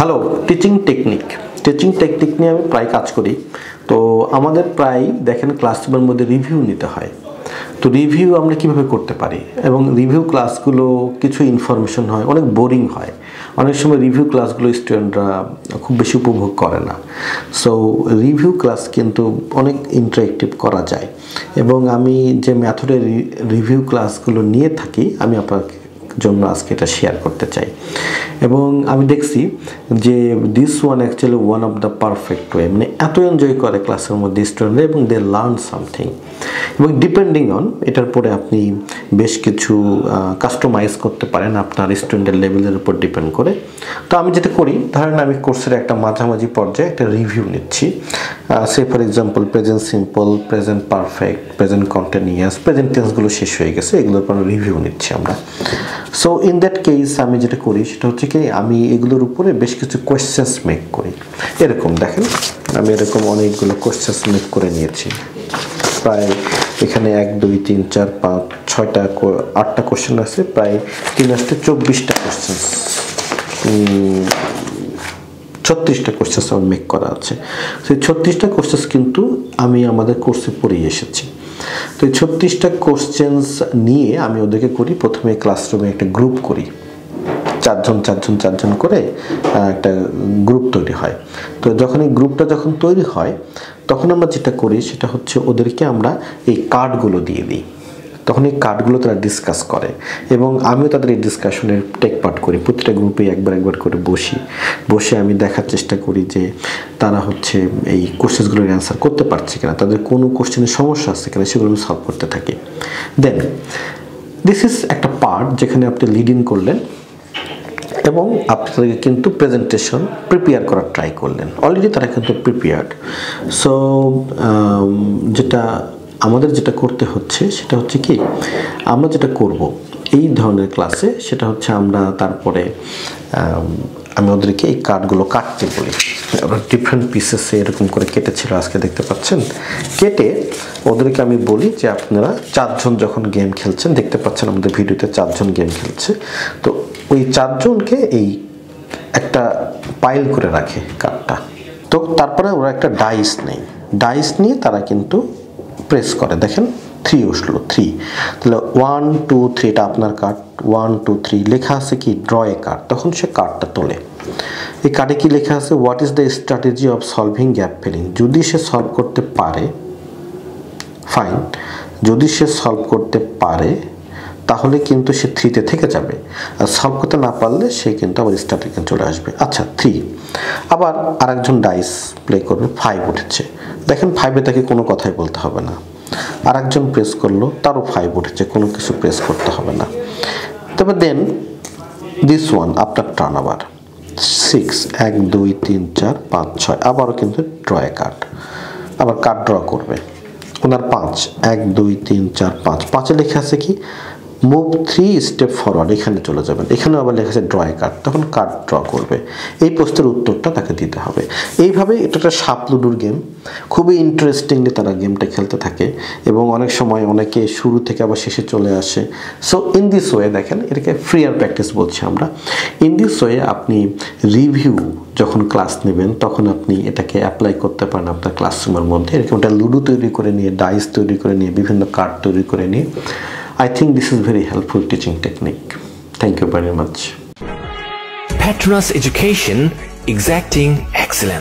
Hello, teaching technique নিয়ে আমি প্রায় কাজ করি। তো আমাদের প্রায় দেখেন ক্লাসরুমের মধ্যে রিভিউ নিতে হয়। তো রিভিউ আমরা কিভাবে করতে পারি, এবং রিভিউ ক্লাসগুলো কিছু ইনফরমেশন হয়, অনেক বোরিং হয়। অনেক সময় রিভিউ ক্লাসগুলো স্টুডেন্টরা খুব বেশি উপভোগ করে না। সো রিভিউ ক্লাস কিন্তু অনেক ইন্টারেক্টিভ করা যায়, এবং আমি যে মেথডে রিভিউ ক্লাসগুলো নিয়ে থাকি আমি আপনাকে জন্য আজকে এটা শেয়ার করতে চাই। এবং আমি দেখছি যে this one actually one of the perfect way, মানে এত এনজয় করে ক্লাসের মধ্যে স্টুডেন্টরা এবং দে লার্ন সামথিং। এবং ডিপেন্ডিং অন এটার পরে আপনি বেশ কিছু কাস্টমাইজ করতে পারেন আপনার স্টুডেন্টের লেভেলের উপর ডিপেন্ড করে। তো আমি যেটা করি, ধরেন আমি কোর্সের একটা মাঝামাঝি পর্যায়ে একটা রিভিউ নিচ্ছি। Say for example present simple, present perfect, present continuous, present টেন্সগুলো শেষ হয়ে গেছে, এগুলোর পর রিভিউ নিচ্ছি আমরা। সো ইন দ্যাট কেস আমি যেটা করি সেটা হচ্ছে কি, আমি এগুলোর উপরে বেশ কিছু কোয়েশ্চেন্স মেক করি। এরকম দেখেন, আমি এরকম অনেকগুলো কোয়েশ্চেন্স মেক করে নিয়েছি। প্রায় এখানে 1 2 3 4 5 6টা 8টা কোয়েশ্চেন আছে, প্রায় 3 আসতে 24টা কোয়েশ্চেন্স, 36টা কোয়েশ্চেন্স আমার মেক করা আছে। সেই 36টা কোয়েশ্চেন্স কিন্তু আমি আমাদের কোর্সে পড়িয়ে এসেছি। তো এই 36টা কোয়েশ্চেন্স নিয়ে আমি ওদেরকে করি, প্রথমে ক্লাসরুমে একটা গ্রুপ করি, চারজন করে একটা গ্রুপ তৈরি হয়। তো যখন এই গ্রুপটা তৈরি হয়, তখন আমরা যেটা করি সেটা হচ্ছে ওদেরকে আমরা এই কার্ডগুলো দিয়ে দিই। তখন এই কার্ডগুলো তারা ডিসকাস করে, এবং আমিও তাদের এই ডিসকাশনের টেক পার্ট করি। প্রতিটা গ্রুপে একবার করে বসে আমি দেখার চেষ্টা করি যে তারা হচ্ছে এই কোশ্চেনগুলোর অ্যান্সার করতে পারছে কিনা, তাদের কোনো কোশ্চেনের সমস্যা আছে কিনা, সেগুলো আমি সলভ করতে থাকি। দেন দিস ইজ একটা পার্ট যেখানে আপনি লিড ইন করলেন, এবং আপনি তাদেরকে কিন্তু প্রেজেন্টেশন প্রিপেয়ার করার ট্রাই করলেন। অলরেডি তারা কিন্তু প্রিপেয়ার্ড। সো আমাদের যেটা করতে হচ্ছে সেটা হচ্ছে কি, আমরা যেটা করব এই ধরনের ক্লাসে সেটা হচ্ছে আমরা তারপরে আমি ওদেরকে এই কার্ডগুলো কাটতে বলি। ওরা ডিফারেন্ট পিসেসে এরকম করে কেটেছিল, আজকে দেখতে পাচ্ছেন। কেটে ওদেরকে আমি বলি যে আপনারা 4 জন যখন গেম খেলছেন, দেখতে পাচ্ছেন আমাদের ভিডিওতে 4 জন গেম খেলছে, তো ওই 4 জনকে এই একটা পাইল করে রাখে কার্ডটা। তো তারপরে ওরা একটা ডাইস নিয়ে তারা কিন্তু প্রেস করে, দেখেন 3 উঠলো, 3। তাহলে 1 2 3, এটা আপনার কার্ড। 1 2 3 লেখা আছে কি ড্র এ কার্ড, তখন সে কার্ডটা তোলে। এই কার্ডে কি লেখা আছে, what is the strategy of solving gap filling. যদি সে সলভ করতে পারে ফাইন, যদি সে সলভ করতে পারে তাহলে কিন্তু সে 3তে থেকে যাবে, আর সলভ করতে না পারলে সে কিন্তু আবার স্টার্টিংয়ে চলে আসবে। আচ্ছা 3, আবার আরেকজন ডাইস প্লে করবে, 5 উঠেছে। দেখেন 5-এ তাকে কোনো কথাই বলতে হবে না। আরেকজন প্রেস করলো, তারও 5 উঠেছে, কোনো কিছু প্রেস করতে হবে না। তবে দেন দিস ওয়ান আপনার টার্ন, আবার 6 1 2 3 4 5 6, আবারও কিন্তু ড্র এ কার্ড, আবার কার্ড ড্র করবে। ওনার 5 1 2 3 4 5, 5-এ লেখা আছে কি মুভ 3 স্টেপ ফরওয়ার্ড, এখানে চলে যাবেন। এখানেও আবার লেখা আছে ড্র এ কার্ড, তখন কার্ড ড্র করবে। এই প্রশ্নের উত্তরটা তাকে দিতে হবে। এইভাবে এটা একটা সাপ লুডুর গেম, খুবই ইন্টারেস্টিংলি তারা গেমটা খেলতে থাকে, এবং অনেক সময় অনেকে শুরু থেকে আবার শেষে চলে আসে। সো ইন দিস ওয়ে দেখেন, এটাকে ফ্রি আর প্র্যাকটিস বলছি আমরা। ইন দিস ওয়ে আপনি রিভিউ যখন ক্লাস নেবেন তখন আপনি এটাকে অ্যাপ্লাই করতে পারেন আপনার ক্লাসরুমের মধ্যে। এরকম একটা লুডো তৈরি করে নিয়ে, ডাইস তৈরি করে নিয়ে, বিভিন্ন কার্ড তৈরি করে নিয়ে। I think this is very helpful teaching technique. Thank you very much. Petronas Education, exacting excellence.